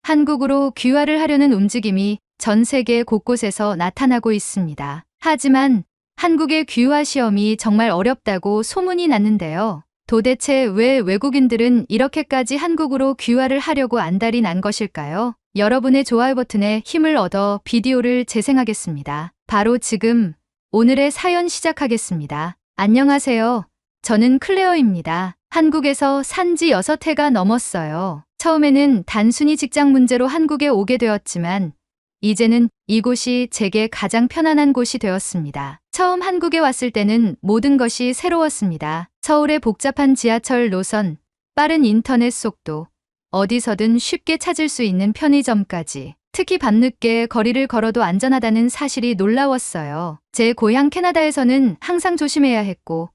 한국으로 귀화를 하려는 움직임이 전 세계 곳곳에서 나타나고 있습니다. 하지만 한국의 귀화 시험이 정말 어렵다고 소문이 났는데요. 도대체 왜 외국인들은 이렇게까지 한국으로 귀화를 하려고 안달이 난 것일까요? 여러분의 좋아요 버튼에 힘을 얻어 비디오를 재생하겠습니다. 바로 지금 오늘의 사연 시작하겠습니다. 안녕하세요. 저는 클레어입니다. 한국에서 산지 6해가 넘었어요. 처음에는 단순히 직장 문제로 한국에 오게 되었지만 이제는 이곳이 제게 가장 편안한 곳이 되었습니다. 처음 한국에 왔을 때는 모든 것이 새로웠습니다. 서울의 복잡한 지하철 노선, 빠른 인터넷 속도, 어디서든 쉽게 찾을 수 있는 편의점까지. 특히 밤늦게 거리를 걸어도 안전하다는 사실이 놀라웠어요. 제 고향 캐나다에서는 항상 조심해야 했고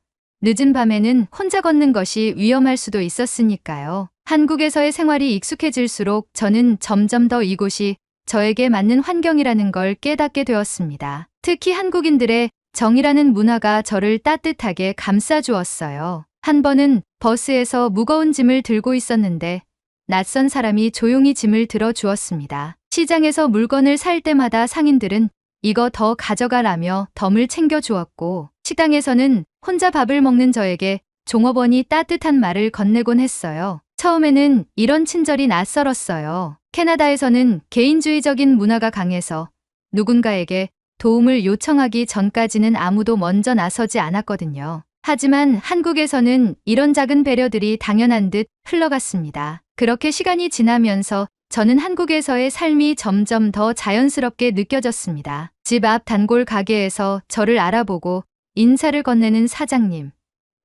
늦은 밤에는 혼자 걷는 것이 위험할 수도 있었으니까요. 한국에서의 생활이 익숙해질수록 저는 점점 더 이곳이 저에게 맞는 환경이라는 걸 깨닫게 되었습니다. 특히 한국인들의 정이라는 문화가 저를 따뜻하게 감싸주었어요. 한 번은 버스에서 무거운 짐을 들고 있었는데 낯선 사람이 조용히 짐을 들어주었습니다. 시장에서 물건을 살 때마다 상인들은 이거 더 가져가라며 덤을 챙겨주었고 식당에서는 혼자 밥을 먹는 저에게 종업원이 따뜻한 말을 건네곤 했어요. 처음에는 이런 친절이 낯설었어요. 캐나다에서는 개인주의적인 문화가 강해서 누군가에게 도움을 요청하기 전까지는 아무도 먼저 나서지 않았거든요. 하지만 한국에서는 이런 작은 배려들이 당연한 듯 흘러갔습니다. 그렇게 시간이 지나면서 저는 한국에서의 삶이 점점 더 자연스럽게 느껴졌습니다. 집 앞 단골 가게에서 저를 알아보고 인사를 건네는 사장님,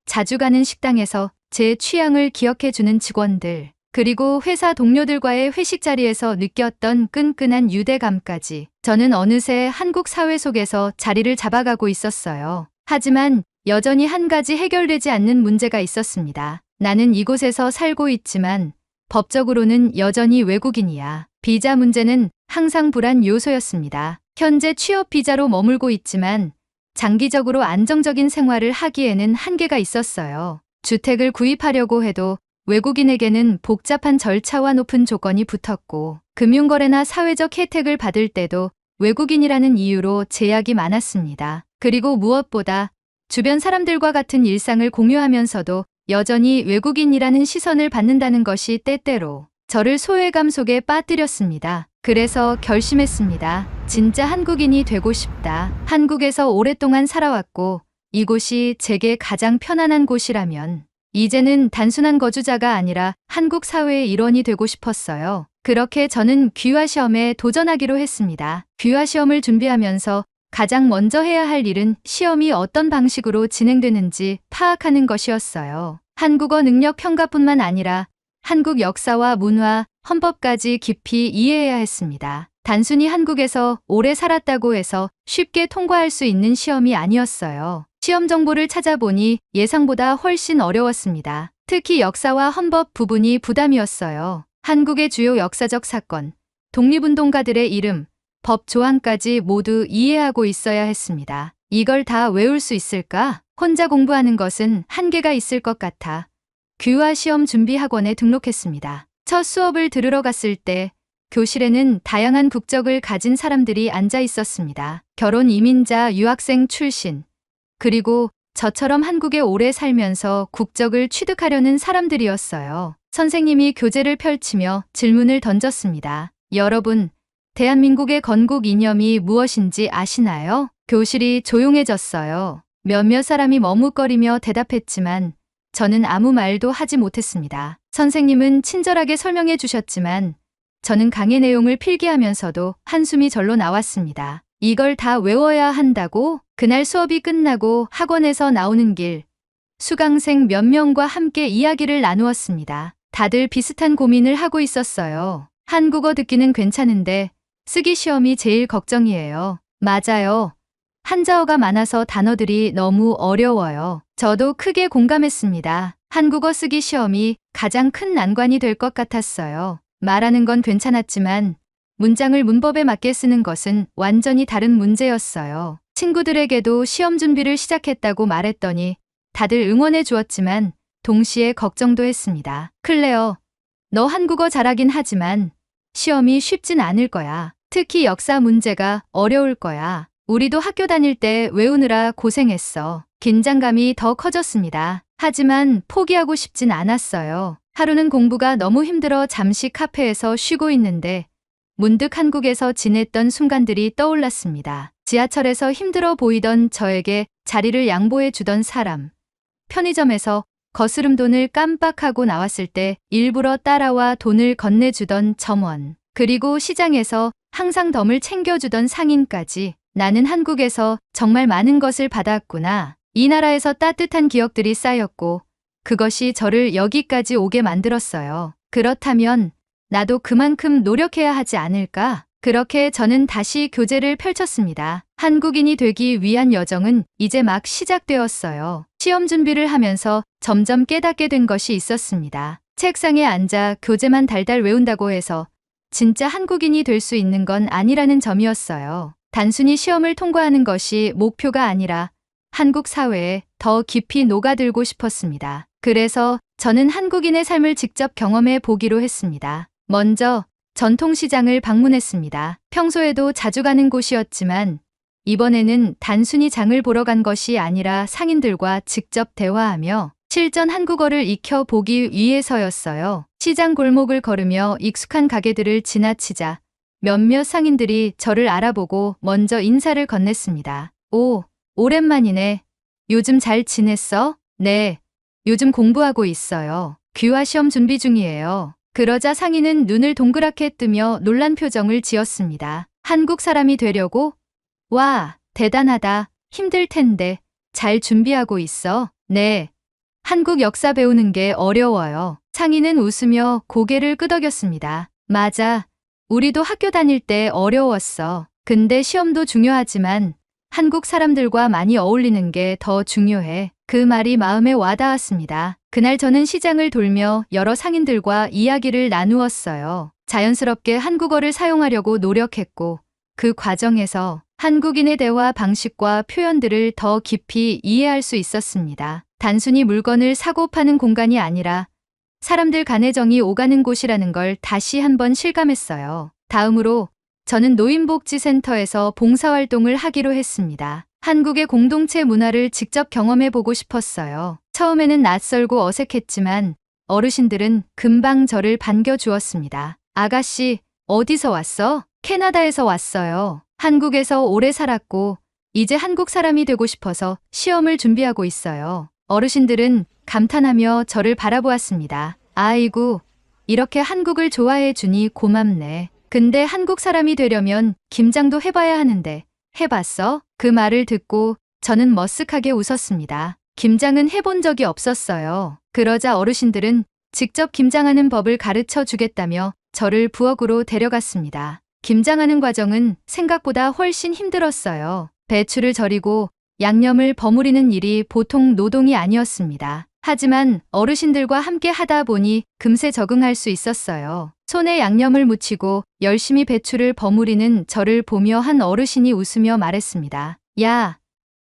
자주 가는 식당에서 제 취향을 기억해주는 직원들, 그리고 회사 동료들과의 회식 자리에서 느꼈던 끈끈한 유대감까지 저는 어느새 한국 사회 속에서 자리를 잡아가고 있었어요. 하지만 여전히 한 가지 해결되지 않는 문제가 있었습니다. 나는 이곳에서 살고 있지만 법적으로는 여전히 외국인이야. 비자 문제는 항상 불안 요소였습니다. 현재 취업 비자로 머물고 있지만 장기적으로 안정적인 생활을 하기에는 한계가 있었어요. 주택을 구입하려고 해도 외국인에게는 복잡한 절차와 높은 조건이 붙었고 금융거래나 사회적 혜택을 받을 때도 외국인이라는 이유로 제약이 많았습니다. 그리고 무엇보다 주변 사람들과 같은 일상을 공유하면서도 여전히 외국인이라는 시선을 받는다는 것이 때때로 저를 소외감 속에 빠뜨렸습니다. 그래서 결심했습니다. 진짜 한국인이 되고 싶다. 한국에서 오랫동안 살아왔고 이곳이 제게 가장 편안한 곳이라면 이제는 단순한 거주자가 아니라 한국 사회의 일원이 되고 싶었어요. 그렇게 저는 귀화 시험에 도전하기로 했습니다. 귀화 시험을 준비하면서 가장 먼저 해야 할 일은 시험이 어떤 방식으로 진행되는지 파악하는 것이었어요. 한국어 능력 평가뿐만 아니라 한국 역사와 문화, 헌법까지 깊이 이해해야 했습니다. 단순히 한국에서 오래 살았다고 해서 쉽게 통과할 수 있는 시험이 아니었어요. 시험 정보를 찾아보니 예상보다 훨씬 어려웠습니다. 특히 역사와 헌법 부분이 부담이었어요. 한국의 주요 역사적 사건, 독립운동가들의 이름, 법 조항까지 모두 이해하고 있어야 했습니다. 이걸 다 외울 수 있을까? 혼자 공부하는 것은 한계가 있을 것 같아 귀화 시험 준비 학원에 등록했습니다. 첫 수업을 들으러 갔을 때 교실에는 다양한 국적을 가진 사람들이 앉아 있었습니다. 결혼 이민자, 유학생 출신, 그리고 저처럼 한국에 오래 살면서 국적을 취득하려는 사람들이었어요. 선생님이 교재를 펼치며 질문을 던졌습니다. 여러분, 대한민국의 건국 이념이 무엇인지 아시나요? 교실이 조용해졌어요. 몇몇 사람이 머뭇거리며 대답했지만 저는 아무 말도 하지 못했습니다. 선생님은 친절하게 설명해 주셨지만 저는 강의 내용을 필기하면서도 한숨이 절로 나왔습니다. 이걸 다 외워야 한다고? 그날 수업이 끝나고 학원에서 나오는 길, 수강생 몇 명과 함께 이야기를 나누었습니다. 다들 비슷한 고민을 하고 있었어요. 한국어 듣기는 괜찮은데 쓰기 시험이 제일 걱정이에요. 맞아요. 한자어가 많아서 단어들이 너무 어려워요. 저도 크게 공감했습니다. 한국어 쓰기 시험이 가장 큰 난관이 될 것 같았어요. 말하는 건 괜찮았지만 문장을 문법에 맞게 쓰는 것은 완전히 다른 문제였어요. 친구들에게도 시험 준비를 시작했다고 말했더니 다들 응원해 주었지만 동시에 걱정도 했습니다. 클레어, 너 한국어 잘하긴 하지만 시험이 쉽진 않을 거야. 특히 역사 문제가 어려울 거야. 우리도 학교 다닐 때 외우느라 고생했어. 긴장감이 더 커졌습니다. 하지만 포기하고 싶진 않았어요. 하루는 공부가 너무 힘들어 잠시 카페에서 쉬고 있는데 문득 한국에서 지냈던 순간들이 떠올랐습니다. 지하철에서 힘들어 보이던 저에게 자리를 양보해 주던 사람. 편의점에서 거스름 돈을 깜빡하고 나왔을 때 일부러 따라와 돈을 건네주던 점원. 그리고 시장에서 항상 덤을 챙겨주던 상인까지. 나는 한국에서 정말 많은 것을 받았구나. 이 나라에서 따뜻한 기억들이 쌓였고 그것이 저를 여기까지 오게 만들었어요. 그렇다면 나도 그만큼 노력해야 하지 않을까? 그렇게 저는 다시 교재를 펼쳤습니다. 한국인이 되기 위한 여정은 이제 막 시작되었어요. 시험 준비를 하면서 점점 깨닫게 된 것이 있었습니다. 책상에 앉아 교재만 달달 외운다고 해서 진짜 한국인이 될 수 있는 건 아니라는 점이었어요. 단순히 시험을 통과하는 것이 목표가 아니라 한국 사회에 더 깊이 녹아들고 싶었습니다. 그래서 저는 한국인의 삶을 직접 경험해 보기로 했습니다. 먼저 전통시장을 방문했습니다. 평소에도 자주 가는 곳이었지만 이번에는 단순히 장을 보러 간 것이 아니라 상인들과 직접 대화하며 실전 한국어를 익혀보기 위해서였어요. 시장 골목을 걸으며 익숙한 가게들을 지나치자 몇몇 상인들이 저를 알아보고 먼저 인사를 건넸습니다. 오, 오랜만이네. 요즘 잘 지냈어? 네, 요즘 공부하고 있어요. 귀화 시험 준비 중이에요. 그러자 상인은 눈을 동그랗게 뜨며 놀란 표정을 지었습니다. 한국 사람이 되려고? 와, 대단하다. 힘들 텐데 잘 준비하고 있어? 네. 한국 역사 배우는 게 어려워요. 상인은 웃으며 고개를 끄덕였습니다. 맞아. 우리도 학교 다닐 때 어려웠어. 근데 시험도 중요하지만 한국 사람들과 많이 어울리는 게 더 중요해. 그 말이 마음에 와닿았습니다. 그날 저는 시장을 돌며 여러 상인들과 이야기를 나누었어요. 자연스럽게 한국어를 사용하려고 노력했고 그 과정에서 한국인의 대화 방식과 표현들을 더 깊이 이해할 수 있었습니다. 단순히 물건을 사고 파는 공간이 아니라 사람들 간의 정이 오가는 곳이라는 걸 다시 한번 실감했어요. 다음으로 저는 노인복지센터에서 봉사활동을 하기로 했습니다. 한국의 공동체 문화를 직접 경험해 보고 싶었어요. 처음에는 낯설고 어색했지만 어르신들은 금방 저를 반겨주었습니다. 아가씨, 어디서 왔어? 캐나다에서 왔어요. 한국에서 오래 살았고 이제 한국 사람이 되고 싶어서 시험을 준비하고 있어요. 어르신들은 감탄하며 저를 바라보았습니다. 아이고, 이렇게 한국을 좋아해 주니 고맙네. 근데 한국 사람이 되려면 김장도 해봐야 하는데 해봤어? 그 말을 듣고 저는 머쓱하게 웃었습니다. 김장은 해본 적이 없었어요. 그러자 어르신들은 직접 김장하는 법을 가르쳐 주겠다며 저를 부엌으로 데려갔습니다. 김장하는 과정은 생각보다 훨씬 힘들었어요. 배추를 절이고 양념을 버무리는 일이 보통 노동이 아니었습니다. 하지만 어르신들과 함께 하다 보니 금세 적응할 수 있었어요. 손에 양념을 묻히고 열심히 배추를 버무리는 저를 보며 한 어르신이 웃으며 말했습니다. 야,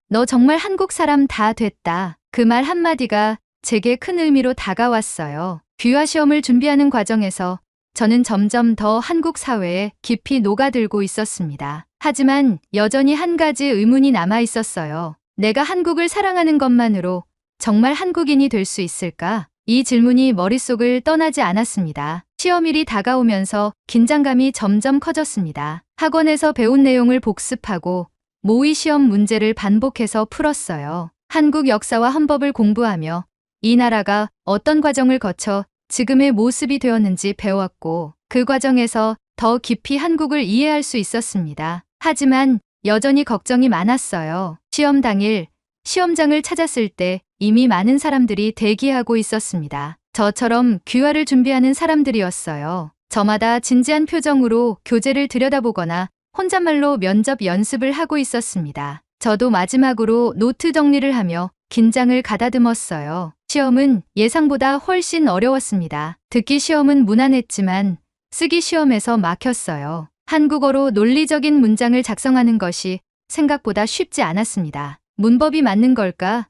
너 정말 한국 사람 다 됐다. 그 말 한마디가 제게 큰 의미로 다가왔어요. 귀화 시험을 준비하는 과정에서 저는 점점 더 한국 사회에 깊이 녹아들고 있었습니다. 하지만 여전히 한 가지 의문이 남아 있었어요. 내가 한국을 사랑하는 것만으로 정말 한국인이 될 수 있을까? 이 질문이 머릿속을 떠나지 않았습니다. 시험일이 다가오면서 긴장감이 점점 커졌습니다. 학원에서 배운 내용을 복습하고 모의 시험 문제를 반복해서 풀었어요. 한국 역사와 헌법을 공부하며 이 나라가 어떤 과정을 거쳐 지금의 모습이 되었는지 배웠고 그 과정에서 더 깊이 한국을 이해할 수 있었습니다. 하지만 여전히 걱정이 많았어요. 시험 당일 시험장을 찾았을 때 이미 많은 사람들이 대기하고 있었습니다. 저처럼 귀화를 준비하는 사람들이었어요. 저마다 진지한 표정으로 교재를 들여다보거나 혼잣말로 면접 연습을 하고 있었습니다. 저도 마지막으로 노트 정리를 하며 긴장을 가다듬었어요. 시험은 예상보다 훨씬 어려웠습니다. 듣기 시험은 무난했지만 쓰기 시험에서 막혔어요. 한국어로 논리적인 문장을 작성하는 것이 생각보다 쉽지 않았습니다. 문법이 맞는 걸까?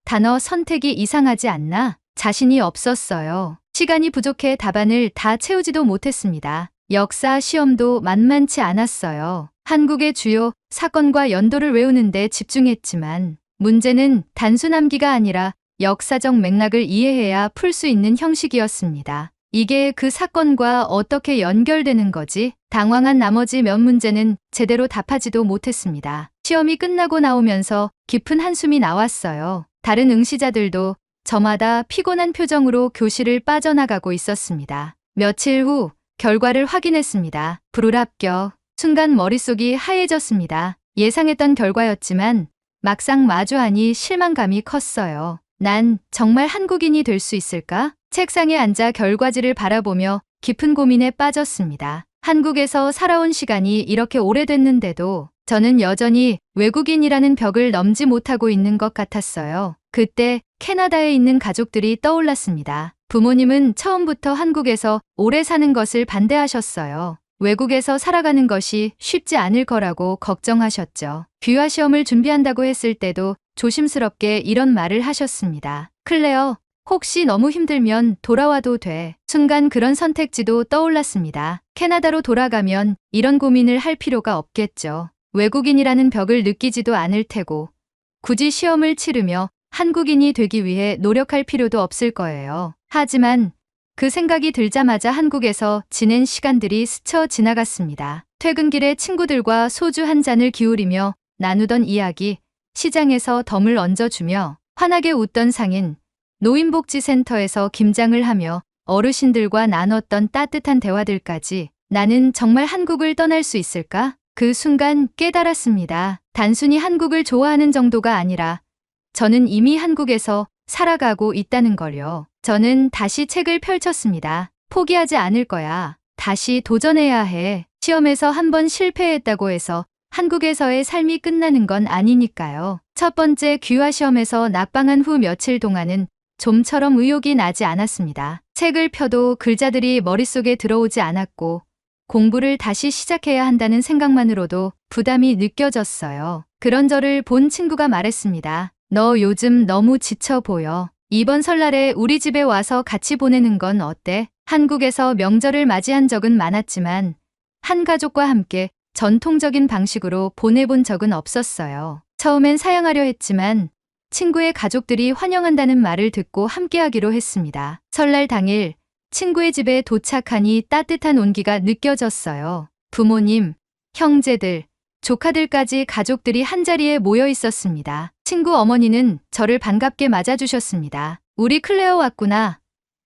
단어 선택이 이상하지 않나? 자신이 없었어요. 시간이 부족해 답안을 다 채우지도 못했습니다. 역사 시험도 만만치 않았어요. 한국의 주요 사건과 연도를 외우는데 집중했지만 문제는 단순 암기가 아니라 역사적 맥락을 이해해야 풀 수 있는 형식이었습니다. 이게 그 사건과 어떻게 연결되는 거지? 당황한 나머지 몇 문제는 제대로 답하지도 못했습니다. 시험이 끝나고 나오면서 깊은 한숨이 나왔어요. 다른 응시자들도 저마다 피곤한 표정으로 교실을 빠져나가고 있었습니다. 며칠 후 결과를 확인했습니다. 불합격. 순간 머릿속이 하얘졌습니다. 예상했던 결과였지만 막상 마주하니 실망감이 컸어요. 난 정말 한국인이 될 수 있을까? 책상에 앉아 결과지를 바라보며 깊은 고민에 빠졌습니다. 한국에서 살아온 시간이 이렇게 오래됐는데도 저는 여전히 외국인이라는 벽을 넘지 못하고 있는 것 같았어요. 그때 캐나다에 있는 가족들이 떠올랐습니다. 부모님은 처음부터 한국에서 오래 사는 것을 반대하셨어요. 외국에서 살아가는 것이 쉽지 않을 거라고 걱정하셨죠. 귀화 시험을 준비한다고 했을 때도 조심스럽게 이런 말을 하셨습니다. 클레어, 혹시 너무 힘들면 돌아와도 돼. 순간 그런 선택지도 떠올랐습니다. 캐나다로 돌아가면 이런 고민을 할 필요가 없겠죠. 외국인이라는 벽을 느끼지도 않을 테고 굳이 시험을 치르며 한국인이 되기 위해 노력할 필요도 없을 거예요. 하지만 그 생각이 들자마자 한국에서 지낸 시간들이 스쳐 지나갔습니다. 퇴근길에 친구들과 소주 한 잔을 기울이며 나누던 이야기, 시장에서 덤을 얹어주며 환하게 웃던 상인, 노인복지센터에서 김장을 하며 어르신들과 나눴던 따뜻한 대화들까지 나는 정말 한국을 떠날 수 있을까? 그 순간 깨달았습니다. 단순히 한국을 좋아하는 정도가 아니라 저는 이미 한국에서 살아가고 있다는 걸요. 저는 다시 책을 펼쳤습니다. 포기하지 않을 거야. 다시 도전해야 해. 시험에서 한 번 실패했다고 해서 한국에서의 삶이 끝나는 건 아니니까요. 첫 번째 귀화 시험에서 낙방한 후 며칠 동안은 좀처럼 의욕이 나지 않았습니다. 책을 펴도 글자들이 머릿속에 들어오지 않았고 공부를 다시 시작해야 한다는 생각만으로도 부담이 느껴졌어요. 그런 저를 본 친구가 말했습니다. 너 요즘 너무 지쳐 보여. 이번 설날에 우리 집에 와서 같이 보내는 건 어때? 한국에서 명절을 맞이한 적은 많았지만 한 가족과 함께 전통적인 방식으로 보내본 적은 없었어요. 처음엔 사양하려 했지만 친구의 가족들이 환영한다는 말을 듣고 함께하기로 했습니다. 설날 당일 친구의 집에 도착하니 따뜻한 온기가 느껴졌어요. 부모님, 형제들, 조카들까지 가족들이 한자리에 모여 있었습니다. 친구 어머니는 저를 반갑게 맞아주셨습니다. 우리 클레어 왔구나.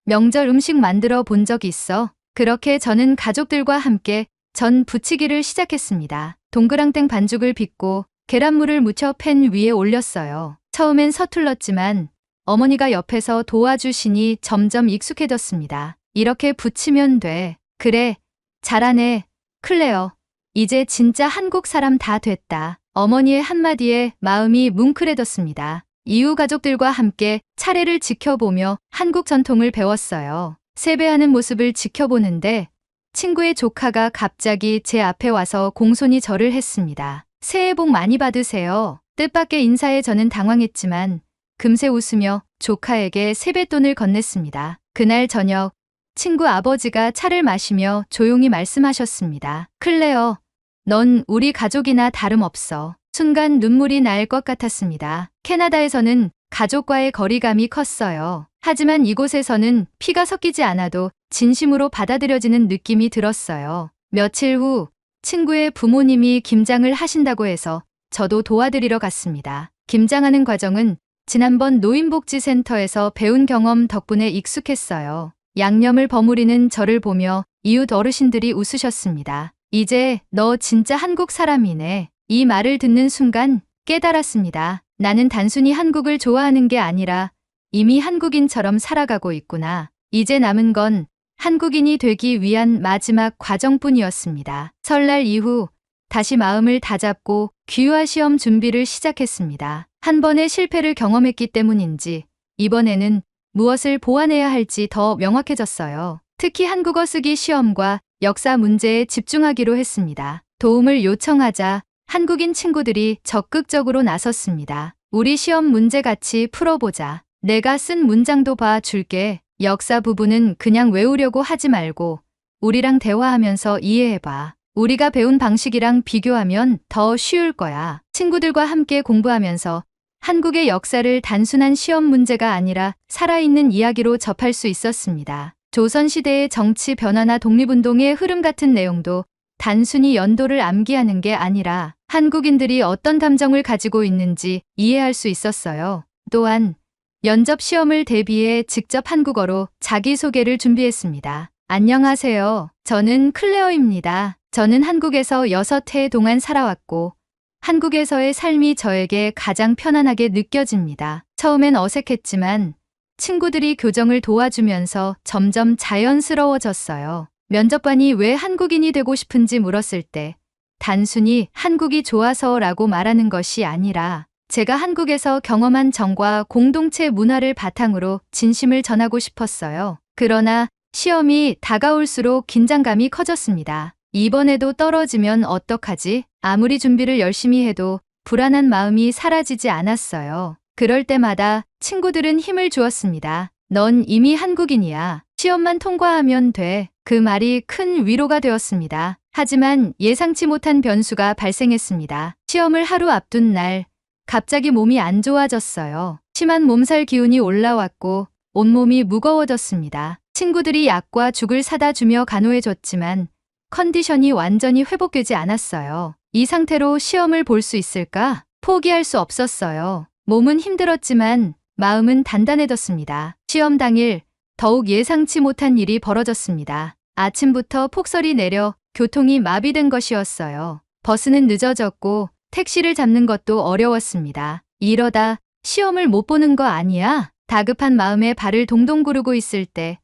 명절 음식 만들어 본 적 있어? 그렇게 저는 가족들과 함께 전 부치기를 시작했습니다. 동그랑땡 반죽을 빚고 계란물을 묻혀 팬 위에 올렸어요. 처음엔 서툴렀지만 어머니가 옆에서 도와주시니 점점 익숙해졌습니다. 이렇게 부치면 돼. 그래, 잘하네, 클레어. 이제 진짜 한국 사람 다 됐다. 어머니의 한마디에 마음이 뭉클해졌습니다. 이후 가족들과 함께 차례를 지켜보며 한국 전통을 배웠어요. 세배하는 모습을 지켜보는데 친구의 조카가 갑자기 제 앞에 와서 공손히 절을 했습니다. 새해 복 많이 받으세요. 뜻밖의 인사에 저는 당황했지만 금세 웃으며 조카에게 세뱃돈을 건넸습니다. 그날 저녁 친구 아버지가 차를 마시며 조용히 말씀하셨습니다. 클레어, 넌 우리 가족이나 다름없어. 순간 눈물이 날 것 같았습니다. 캐나다에서는 가족과의 거리감이 컸어요. 하지만 이곳에서는 피가 섞이지 않아도 진심으로 받아들여지는 느낌이 들었어요. 며칠 후 친구의 부모님이 김장을 하신다고 해서 저도 도와드리러 갔습니다. 김장하는 과정은 지난번 노인복지센터에서 배운 경험 덕분에 익숙했어요. 양념을 버무리는 저를 보며 이웃 어르신들이 웃으셨습니다. 이제 너 진짜 한국 사람이네. 이 말을 듣는 순간 깨달았습니다. 나는 단순히 한국을 좋아하는 게 아니라 이미 한국인처럼 살아가고 있구나. 이제 남은 건 한국인이 되기 위한 마지막 과정뿐이었습니다. 설날 이후 다시 마음을 다잡고 귀화 시험 준비를 시작했습니다. 한 번의 실패를 경험했기 때문인지 이번에는 무엇을 보완해야 할지 더 명확해졌어요. 특히 한국어 쓰기 시험과 역사 문제에 집중하기로 했습니다. 도움을 요청하자 한국인 친구들이 적극적으로 나섰습니다. 우리 시험 문제 같이 풀어보자. 내가 쓴 문장도 봐 줄게. 역사 부분은 그냥 외우려고 하지 말고 우리랑 대화하면서 이해해봐. 우리가 배운 방식이랑 비교하면 더 쉬울 거야. 친구들과 함께 공부하면서 한국의 역사를 단순한 시험 문제가 아니라 살아있는 이야기로 접할 수 있었습니다. 조선시대의 정치 변화나 독립운동의 흐름 같은 내용도 단순히 연도를 암기하는 게 아니라 한국인들이 어떤 감정을 가지고 있는지 이해할 수 있었어요. 또한 면접 시험을 대비해 직접 한국어로 자기소개를 준비했습니다. 안녕하세요. 저는 클레어입니다. 저는 한국에서 6해 동안 살아왔고 한국에서의 삶이 저에게 가장 편안하게 느껴집니다. 처음엔 어색했지만 친구들이 교정을 도와주면서 점점 자연스러워졌어요. 면접관이 왜 한국인이 되고 싶은지 물었을 때 단순히 한국이 좋아서라고 말하는 것이 아니라 제가 한국에서 경험한 정과 공동체 문화를 바탕으로 진심을 전하고 싶었어요. 그러나 시험이 다가올수록 긴장감이 커졌습니다. 이번에도 떨어지면 어떡하지? 아무리 준비를 열심히 해도 불안한 마음이 사라지지 않았어요. 그럴 때마다 친구들은 힘을 주었습니다. 넌 이미 한국인이야. 시험만 통과하면 돼. 그 말이 큰 위로가 되었습니다. 하지만 예상치 못한 변수가 발생했습니다. 시험을 하루 앞둔 날, 갑자기 몸이 안 좋아졌어요. 심한 몸살 기운이 올라왔고 온몸이 무거워졌습니다. 친구들이 약과 죽을 사다 주며 간호해줬지만 컨디션이 완전히 회복되지 않았어요. 이 상태로 시험을 볼 수 있을까? 포기할 수 없었어요. 몸은 힘들었지만 마음은 단단해졌습니다. 시험 당일 더욱 예상치 못한 일이 벌어졌습니다. 아침부터 폭설이 내려 교통이 마비된 것이었어요. 버스는 늦어졌고 택시를 잡는 것도 어려웠습니다. 이러다 시험을 못 보는 거 아니야? 다급한 마음에 발을 동동 구르고 있을 때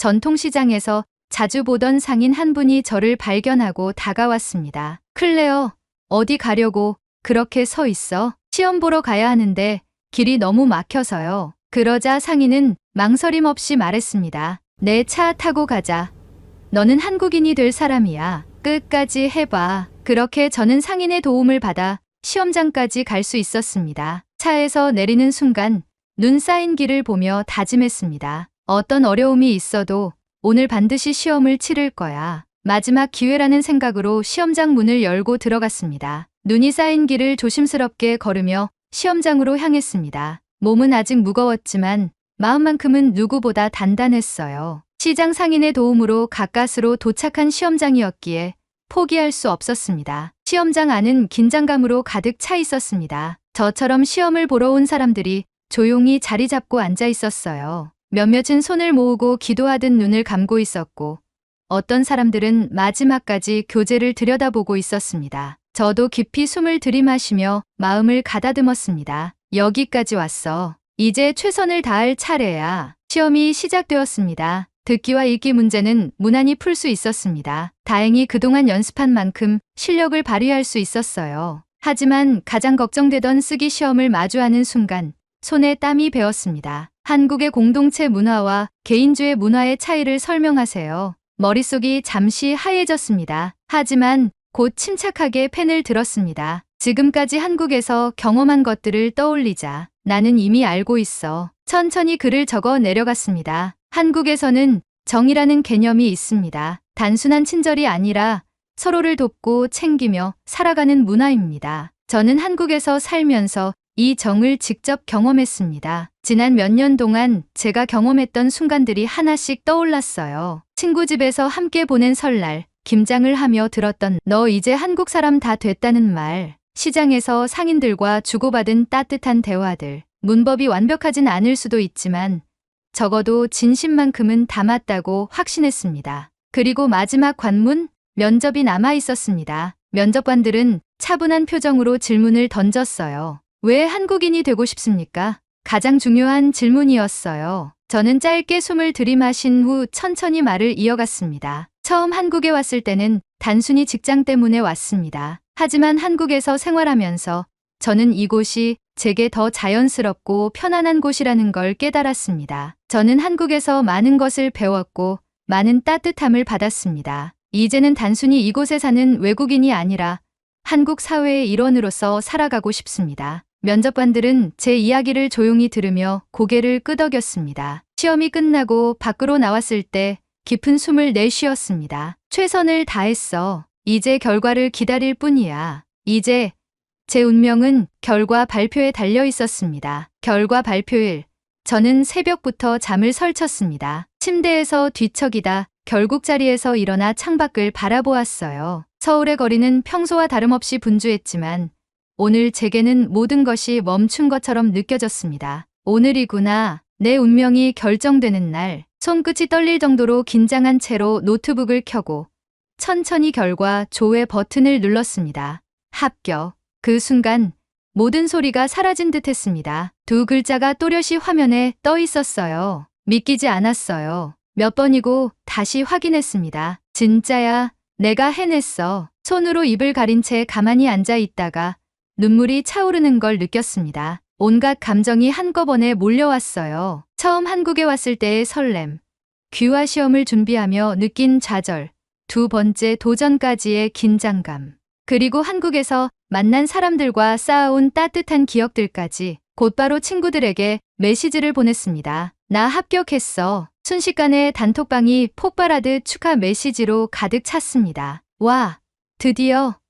전통시장에서 자주 보던 상인 한 분이 저를 발견하고 다가왔습니다. 클레어, 어디 가려고 그렇게 서 있어? 시험 보러 가야 하는데 길이 너무 막혀서요. 그러자 상인은 망설임 없이 말했습니다. 내 차 타고 가자. 너는 한국인이 될 사람이야. 끝까지 해봐. 그렇게 저는 상인의 도움을 받아 시험장까지 갈 수 있었습니다. 차에서 내리는 순간 눈 쌓인 길을 보며 다짐했습니다. 어떤 어려움이 있어도 오늘 반드시 시험을 치를 거야. 마지막 기회라는 생각으로 시험장 문을 열고 들어갔습니다. 눈이 쌓인 길을 조심스럽게 걸으며 시험장으로 향했습니다. 몸은 아직 무거웠지만 마음만큼은 누구보다 단단했어요. 시장 상인의 도움으로 가까스로 도착한 시험장이었기에 포기할 수 없었습니다. 시험장 안은 긴장감으로 가득 차 있었습니다. 저처럼 시험을 보러 온 사람들이 조용히 자리 잡고 앉아 있었어요. 몇몇은 손을 모으고 기도하듯 눈을 감고 있었고 어떤 사람들은 마지막까지 교재를 들여다보고 있었습니다. 저도 깊이 숨을 들이마시며 마음을 가다듬었습니다. 여기까지 왔어. 이제 최선을 다할 차례야. 시험이 시작되었습니다. 듣기와 읽기 문제는 무난히 풀 수 있었습니다. 다행히 그동안 연습한 만큼 실력을 발휘할 수 있었어요. 하지만 가장 걱정되던 쓰기 시험을 마주하는 순간 손에 땀이 배었습니다. 한국의 공동체 문화와 개인주의 문화의 차이를 설명하세요. 머릿속이 잠시 하얘졌습니다. 하지만 곧 침착하게 펜을 들었습니다. 지금까지 한국에서 경험한 것들을 떠올리자. 나는 이미 알고 있어. 천천히 글을 적어 내려갔습니다. 한국에서는 정이라는 개념이 있습니다. 단순한 친절이 아니라 서로를 돕고 챙기며 살아가는 문화입니다. 저는 한국에서 살면서 이 정을 직접 경험했습니다. 지난 몇 년 동안 제가 경험했던 순간들이 하나씩 떠올랐어요. 친구 집에서 함께 보낸 설날, 김장을 하며 들었던 너 이제 한국 사람 다 됐다는 말, 시장에서 상인들과 주고받은 따뜻한 대화들, 문법이 완벽하진 않을 수도 있지만 적어도 진심만큼은 담았다고 확신했습니다. 그리고 마지막 관문, 면접이 남아 있었습니다. 면접관들은 차분한 표정으로 질문을 던졌어요. 왜 한국인이 되고 싶습니까? 가장 중요한 질문이었어요. 저는 짧게 숨을 들이마신 후 천천히 말을 이어갔습니다. 처음 한국에 왔을 때는 단순히 직장 때문에 왔습니다. 하지만 한국에서 생활하면서 저는 이곳이 제게 더 자연스럽고 편안한 곳이라는 걸 깨달았습니다. 저는 한국에서 많은 것을 배웠고 많은 따뜻함을 받았습니다. 이제는 단순히 이곳에 사는 외국인이 아니라 한국 사회의 일원으로서 살아가고 싶습니다. 면접관들은 제 이야기를 조용히 들으며 고개를 끄덕였습니다. 시험이 끝나고 밖으로 나왔을 때 깊은 숨을 내쉬었습니다. 최선을 다했어. 이제 결과를 기다릴 뿐이야. 이제 제 운명은 결과 발표에 달려 있었습니다. 결과 발표일. 저는 새벽부터 잠을 설쳤습니다. 침대에서 뒤척이다 결국 자리에서 일어나 창밖을 바라보았어요. 서울의 거리는 평소와 다름없이 분주했지만 오늘 제게는 모든 것이 멈춘 것처럼 느껴졌습니다. 오늘이구나. 내 운명이 결정되는 날. 손끝이 떨릴 정도로 긴장한 채로 노트북을 켜고 천천히 결과 조회 버튼을 눌렀습니다. 합격. 그 순간 모든 소리가 사라진 듯 했습니다. 두 글자가 또렷이 화면에 떠 있었어요. 믿기지 않았어요. 몇 번이고 다시 확인했습니다. 진짜야. 내가 해냈어. 손으로 입을 가린 채 가만히 앉아 있다가 눈물이 차오르는 걸 느꼈습니다. 온갖 감정이 한꺼번에 몰려왔어요. 처음 한국에 왔을 때의 설렘, 귀화 시험을 준비하며 느낀 좌절, 두 번째 도전까지의 긴장감, 그리고 한국에서 만난 사람들과 쌓아온 따뜻한 기억들까지 곧바로 친구들에게 메시지를 보냈습니다. 나 합격했어. 순식간에 단톡방이 폭발하듯 축하 메시지로 가득 찼습니다. 와, 드디어.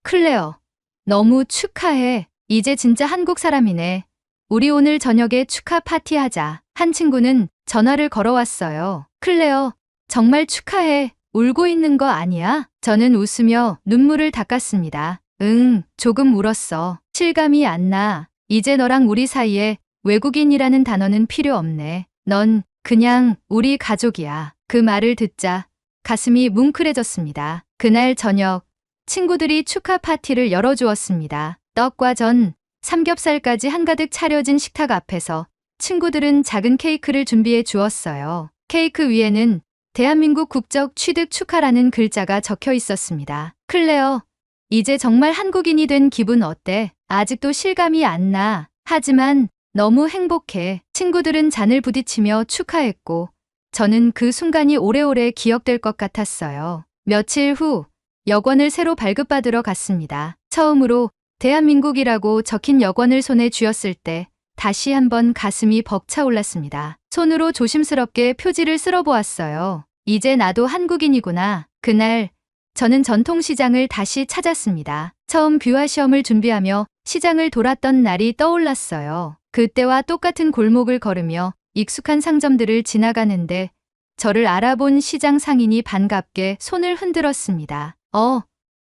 클레어, 너무 축하해. 이제 진짜 한국 사람이네. 우리 오늘 저녁에 축하 파티하자. 한 친구는 전화를 걸어왔어요. 클레어, 정말 축하해. 울고 있는 거 아니야? 저는 웃으며 눈물을 닦았습니다. 응, 조금 울었어. 실감이 안 나. 이제 너랑 우리 사이에 외국인이라는 단어는 필요 없네. 넌 그냥 우리 가족이야. 그 말을 듣자 가슴이 뭉클해졌습니다. 그날 저녁 친구들이 축하 파티를 열어주었습니다. 떡과 전, 삼겹살까지 한가득 차려진 식탁 앞에서 친구들은 작은 케이크를 준비해 주었어요. 케이크 위에는 대한민국 국적 취득 축하라는 글자가 적혀 있었습니다. 클레어, 이제 정말 한국인이 된 기분 어때? 아직도 실감이 안 나. 하지만 너무 행복해. 친구들은 잔을 부딪히며 축하했고 저는 그 순간이 오래오래 기억될 것 같았어요. 며칠 후 여권을 새로 발급받으러 갔습니다. 처음으로 대한민국이라고 적힌 여권을 손에 쥐었을 때 다시 한번 가슴이 벅차올랐습니다. 손으로 조심스럽게 표지를 쓸어보았어요. 이제 나도 한국인이구나. 그날 저는 전통시장을 다시 찾았습니다. 처음 귀화 시험을 준비하며 시장을 돌았던 날이 떠올랐어요. 그때와 똑같은 골목을 걸으며 익숙한 상점들을 지나가는데 저를 알아본 시장 상인이 반갑게 손을 흔들었습니다.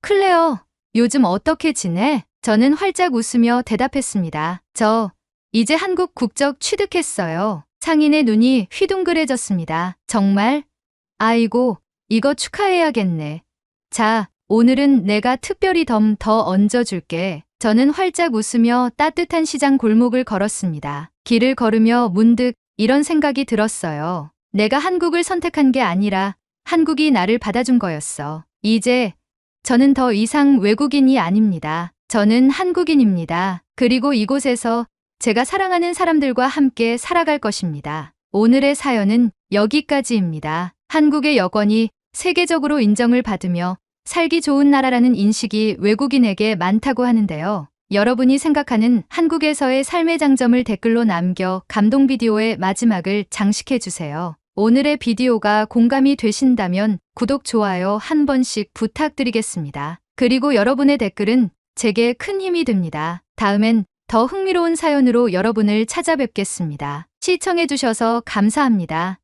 클레어, 요즘 어떻게 지내? 저는 활짝 웃으며 대답했습니다. 저 이제 한국 국적 취득했어요. 상인의 눈이 휘둥그레졌습니다. 정말? 아이고, 이거 축하해야겠네. 자, 오늘은 내가 특별히 덤 더 얹어줄게. 저는 활짝 웃으며 따뜻한 시장 골목을 걸었습니다. 길을 걸으며 문득 이런 생각이 들었어요. 내가 한국을 선택한 게 아니라 한국이 나를 받아준 거였어. 이제 저는 더 이상 외국인이 아닙니다. 저는 한국인입니다. 그리고 이곳에서 제가 사랑하는 사람들과 함께 살아갈 것입니다. 오늘의 사연은 여기까지입니다. 한국의 여권이 세계적으로 인정을 받으며 살기 좋은 나라라는 인식이 외국인에게 많다고 하는데요. 여러분이 생각하는 한국에서의 삶의 장점을 댓글로 남겨 감동 비디오의 마지막을 장식해주세요. 오늘의 비디오가 공감이 되신다면 구독, 좋아요 한 번씩 부탁드리겠습니다. 그리고 여러분의 댓글은 제게 큰 힘이 됩니다. 다음엔 더 흥미로운 사연으로 여러분을 찾아뵙겠습니다. 시청해주셔서 감사합니다.